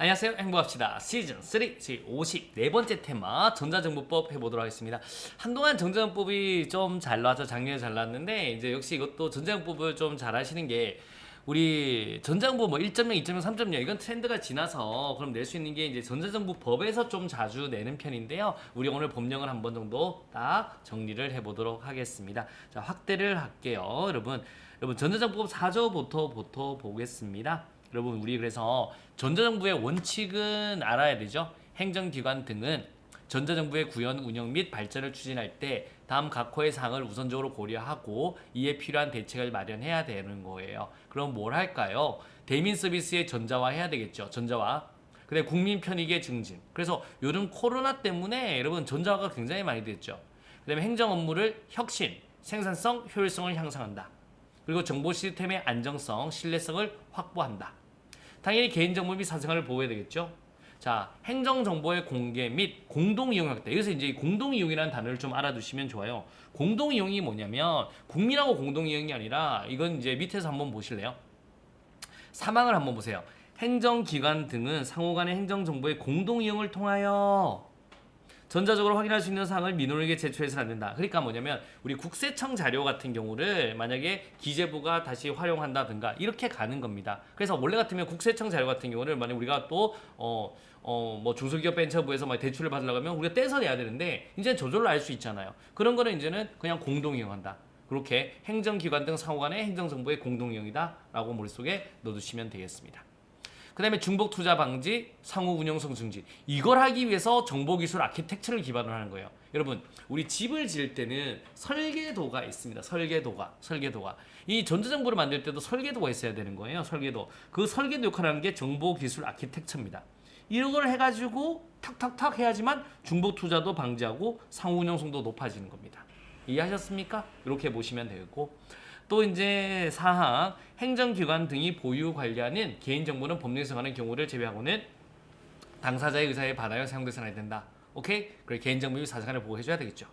안녕하세요. 행복합시다. 시즌 3 제54번째 테마 전자정보법 해보도록 하겠습니다. 한동안 전자정보법이 좀 잘 나와서 작년에 잘 나왔는데 이제 역시 이것도 전자정보법을 좀 잘 하시는 게 우리 전자정보 뭐 1.0, 2.0, 3.0 이건 트렌드가 지나서 그럼 낼 수 있는 게 이제 전자정보법에서 좀 자주 내는 편인데요. 우리 오늘 법령을 한 번 정도 딱 정리를 해보도록 하겠습니다. 자, 확대를 할게요. 여러분 전자정보법 4조부터 보겠습니다. 여러분 우리 그래서 전자정부의 원칙은 알아야 되죠. 행정기관 등은 전자정부의 구현, 운영 및 발전을 추진할 때 다음 각 호의 사항을 우선적으로 고려하고 이에 필요한 대책을 마련해야 되는 거예요. 그럼 뭘 할까요? 대민 서비스의 전자화해야 되겠죠. 전자화. 근데 국민 편익의 증진. 그래서 요즘 코로나 때문에 여러분 전자화가 굉장히 많이 됐죠. 그다음에 행정 업무를 혁신, 생산성, 효율성을 향상한다. 그리고 정보 시스템의 안정성, 신뢰성을 확보한다. 당연히 개인정보 및 사생활을 보호해야 되겠죠. 자, 행정정보의 공개 및 공동이용 확대. 여기서 이제 공동이용이라는 단어를 좀 알아두시면 좋아요. 공동이용이 뭐냐면 국민하고 공동이용이 아니라 이건 이제 밑에서 한번 보실래요? 사망을 한번 보세요. 행정기관 등은 상호 간의 행정정보의 공동이용을 통하여 전자적으로 확인할 수 있는 사항을 민원에게 제출해서는 안 된다. 그러니까 뭐냐면 우리 국세청 자료 같은 경우를 만약에 기재부가 다시 활용한다든가 이렇게 가는 겁니다. 그래서 원래 같으면 국세청 자료 같은 경우를 만약 우리가 또 뭐 중소기업 벤처부에서 막 대출을 받으려고 하면 우리가 떼서 내야 되는데 이제 저절로 알 수 있잖아요. 그런 거는 이제는 그냥 공동 이용한다. 그렇게 행정기관 등 상호 간의 행정정보의 공동 이용이다라고 머릿속에 넣어두시면 되겠습니다. 그 다음에 중복 투자 방지, 상호 운영성 증진. 이걸 하기 위해서 정보기술 아키텍처를 기반으로 하는 거예요. 여러분, 우리 집을 지을 때는 설계도가 있습니다. 설계도가. 이 전자정보를 만들 때도 설계도가 있어야 되는 거예요. 설계도. 그 설계도 역할을 하는 게 정보기술 아키텍처입니다. 이런 걸 해가지고 탁탁탁 해야지만 중복 투자도 방지하고 상호 운영성도 높아지는 겁니다. 이해하셨습니까? 이렇게 보시면 되겠고. 또 이제 사항 행정기관 등이 보유 관리하는 개인정보는 법령에서 관한 경우를 제외하고는 당사자의 의사에 반하여 사용돼서는 안 된다. 오케이? 그래 개인정보 및 사생활을 보호해줘야 되겠죠.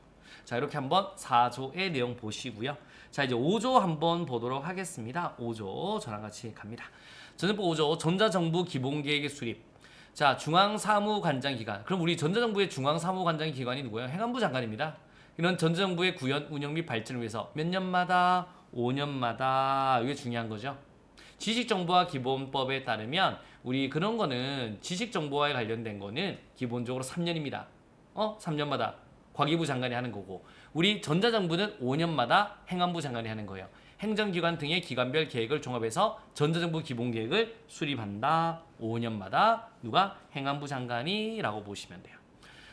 자 이렇게 한번 4조의 내용 보시고요. 자 이제 5조 한번 보도록 하겠습니다. 5조 저랑 같이 갑니다. 전정부 5조 전자정부 기본계획의 수립. 자 중앙사무관장기관. 그럼 우리 전자정부의 중앙사무관장기관이 누구예요? 행안부 장관입니다. 이런 전자정부의 구현, 운영 및 발전을 위해서 몇 년마다 5년마다 이게 중요한 거죠. 지식정보화 기본법에 따르면 우리 그런 거는 지식정보화에 관련된 거는 기본적으로 3년입니다. 3년마다 과기부 장관이 하는 거고 우리 전자정부는 5년마다 행안부 장관이 하는 거예요. 행정기관 등의 기관별 계획을 종합해서 전자정부 기본계획을 수립한다. 5년마다 누가? 행안부 장관이라고 보시면 돼요.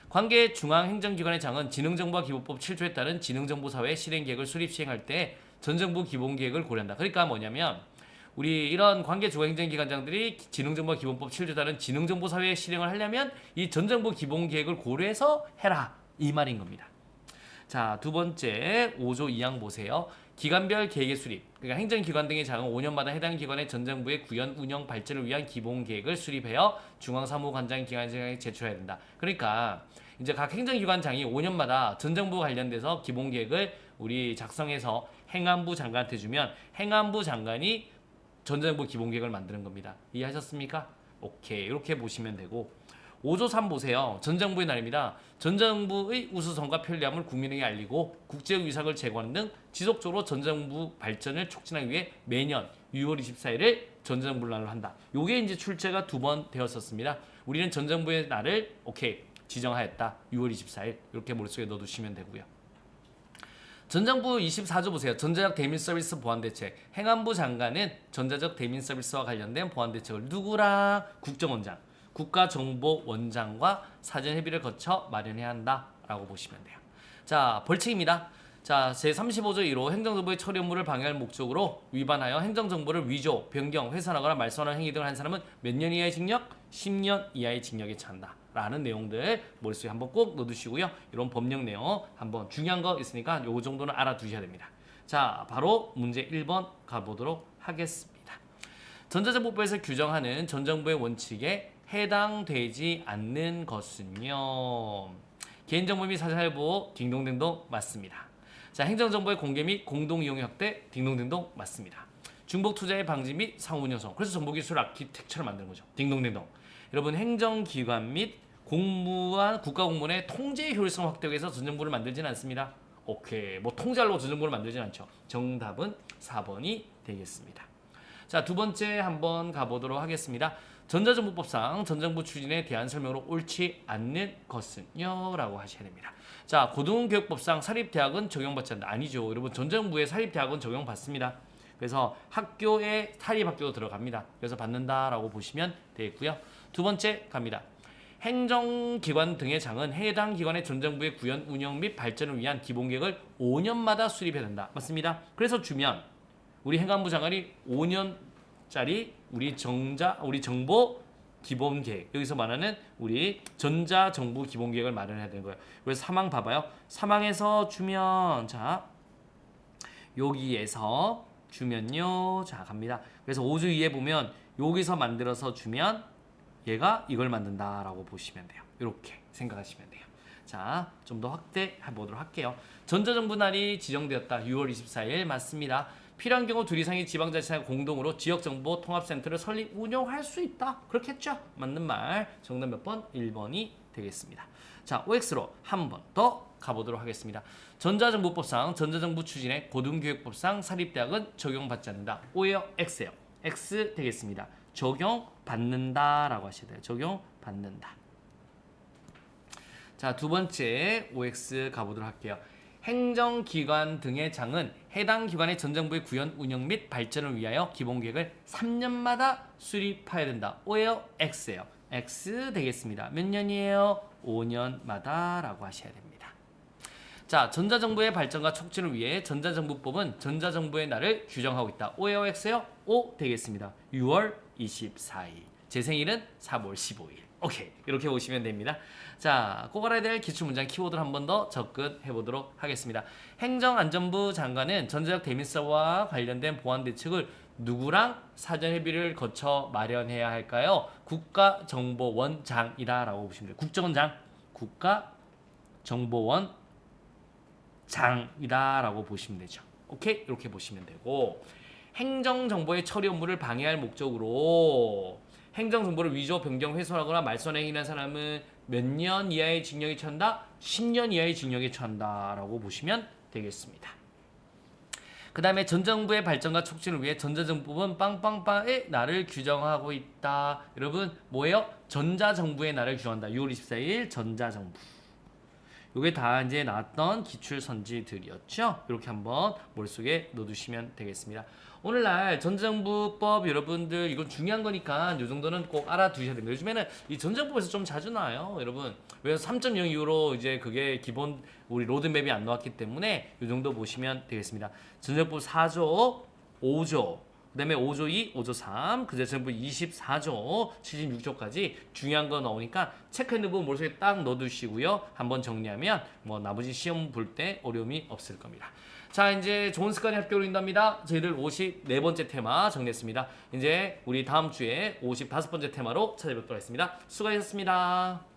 관계 중앙행정기관의 장은 지능정보화 기본법 7조에 따른 지능정보사회 실행계획을 수립 시행할 때 전정부 기본계획을 고려한다. 그러니까 뭐냐면 우리 이런 관계 중앙행정기관장들이 지능정보화 기본법 7조에 따른 지능정보사회 실행을 하려면 이 전정부 기본계획을 고려해서 해라. 이 말인 겁니다. 자, 두 번째 5조 2항 보세요. 기관별 계획의 수립. 그러니까 행정기관 등의 장은 5년마다 해당 기관의 전정부의 구현, 운영, 발전을 위한 기본계획을 수립하여 중앙사무관장기관장에 제출해야 된다. 그러니까 이제 각 행정기관장이 5년마다 전정부 관련돼서 기본계획을 우리 작성해서 행안부 장관한테 주면 행안부 장관이 전정부 기본계획을 만드는 겁니다. 이해하셨습니까? 오케이 이렇게 보시면 되고 5조 3 보세요. 전정부의 날입니다. 전정부의 우수성과 편리함을 국민에게 알리고 국제적 위상을 제고하는 등 지속적으로 전정부 발전을 촉진하기 위해 매년 6월 24일을 전정부 날로 한다. 요게 이제 출제가 2번 되었었습니다. 우리는 전정부의 날을 오케이 지정하였다. 6월 24일 이렇게 머릿속에 넣어두시면 되고요. 전정부 24조 보세요. 전자적 대민 서비스 보안 대책. 행안부 장관은 전자적 대민 서비스와 관련된 보안 대책을 누구랑? 국정원장. 국가정보원장과 사전 협의를 거쳐 마련해야 한다라고 보시면 돼요. 자, 벌칙입니다. 자, 제35조 1호 행정정보의 처리 업무를 방해할 목적으로 위반하여 행정정보를 위조, 변경, 훼손하거나 말소하는 행위 등을 한 사람은 몇 년 이하의 징역? 10년 이하의 징역에 처한다. 라는 내용들 머릿속에 한번 꼭 넣어두시고요. 이런 법령 내용 한번 중요한 거 있으니까 요 정도는 알아두셔야 됩니다. 자, 바로 문제 1번 가보도록 하겠습니다. 전자정보법에서 규정하는 전정부의 원칙에 해당되지 않는 것은요. 개인정보 및 사생활 보호 딩동댕동 맞습니다. 자, 행정정보의 공개 및 공동이용 확대 딩동댕동 맞습니다. 중복 투자의 방지 및 상호 운영성. 그래서 정보기술 아키텍처를 만드는 거죠. 딩동댕동. 여러분 행정기관 및 공무원 국가공무원의 통제 효율성 확대하기 위해서 전정부를 만들지는 않습니다. 오케이. 뭐 통제하려고 전정부를 만들지는 않죠. 정답은 4번이 되겠습니다. 자, 두 번째 한번 가보도록 하겠습니다. 전자정보법상 전정부 추진에 대한 설명으로 옳지 않는 것은요? 라고 하셔야 됩니다. 자, 고등교육법상 사립대학은 적용받지 않는다. 아니죠. 여러분 전정부의 사립대학은 적용받습니다. 그래서 학교에 사립학교도 들어갑니다. 그래서 받는다라고 보시면 되겠고요. 두 번째 갑니다. 행정기관 등의 장은 해당 기관의 전정부의 구현, 운영 및 발전을 위한 기본계획을 5년마다 수립해야 된다. 맞습니다. 그래서 주면 우리 행안부 장관이 5년짜리 우리 정보 기본계획, 여기서 말하는 우리 전자정부 기본계획을 마련해야 되는 거예요. 그래서 사망 봐봐요. 사망에서 주면 자 여기에서 주면요. 자 갑니다. 그래서 5주 2에 보면 여기서 만들어서 주면 얘가 이걸 만든다라고 보시면 돼요. 이렇게 생각하시면 돼요. 자, 좀 더 확대해 보도록 할게요. 전자정부 날이 지정되었다. 6월 24일 맞습니다. 필요한 경우 둘 이상의 지방자치단체가 공동으로 지역정보 통합센터를 설립 운영할 수 있다. 그렇겠죠? 맞는 말. 정답 몇 번? 1번이 되겠습니다. 자, OX로 한 번 더 가보도록 하겠습니다. 전자정보법상 전자정부 추진에 고등교육법상 사립대학은 적용받지 않는다. O예요? X예요? X 되겠습니다. 적용받는다라고 하셔야 돼요. 적용받는다. 자, 두 번째 OX 가보도록 할게요. 행정기관 등의 장은 해당 기관의 전정부의 구현, 운영 및 발전을 위하여 기본계획을 3년마다 수립해야 된다. O예요? X예요? X 되겠습니다. 몇 년이에요? 5년마다 라고 하셔야 됩니다. 자, 전자정부의 발전과 촉진을 위해 전자정부법은 전자정부의 날을 규정하고 있다. O예요? X예요? O 되겠습니다. 6월 24일. 제 생일은 3월 15일. 오케이. 이렇게 보시면 됩니다. 자, 꼭 알아야 될 기출문장 키워드를 한 번 더 접근해 보도록 하겠습니다. 행정안전부 장관은 전자적 대민사와 관련된 보안 대책을 누구랑 사전 협의를 거쳐 마련해야 할까요? 국가정보원장이다라고 보시면 돼요. 국정원장, 국가정보원장이다라고 보시면 되죠. 오케이? 이렇게 보시면 되고, 행정정보의 처리 업무를 방해할 목적으로 행정정보를 위조, 변경, 훼손하거나 말소행위한 사람은 몇 년 이하의 징역에 처한다? 10년 이하의 징역에 처한다라고 보시면 되겠습니다. 그 다음에 전정부의 발전과 촉진을 위해 전자정부법은 빵빵빵의 날을 규정하고 있다. 여러분 뭐예요? 전자정부의 날을 규정한다. 6월 24일 전자정부. 이게 다 이제 나왔던 기출선지들이었죠. 이렇게 한번 머릿속에 넣어두시면 되겠습니다. 오늘날 전자정부법 여러분들 이건 중요한 거니까 이 정도는 꼭 알아두셔야 됩니다. 요즘에는 이 전자정부에서 좀 자주 나와요, 여러분. 왜냐면 3.0 이후로 이제 그게 기본 우리 로드맵이 안 나왔기 때문에 이 정도 보시면 되겠습니다. 전자정부 4조, 5조, 그다음에 5조 2, 5조 3, 그 전자정부 24조, 76조까지 중요한 거 나오니까 체크해놓은 부분 머릿속에 딱 넣어두시고요. 한번 정리하면 뭐 나머지 시험 볼 때 어려움이 없을 겁니다. 자, 이제 좋은 습관이 학교로 인도합니다. 저희들 54번째 테마 정리했습니다. 이제 우리 다음 주에 55번째 테마로 찾아뵙도록 하겠습니다. 수고하셨습니다.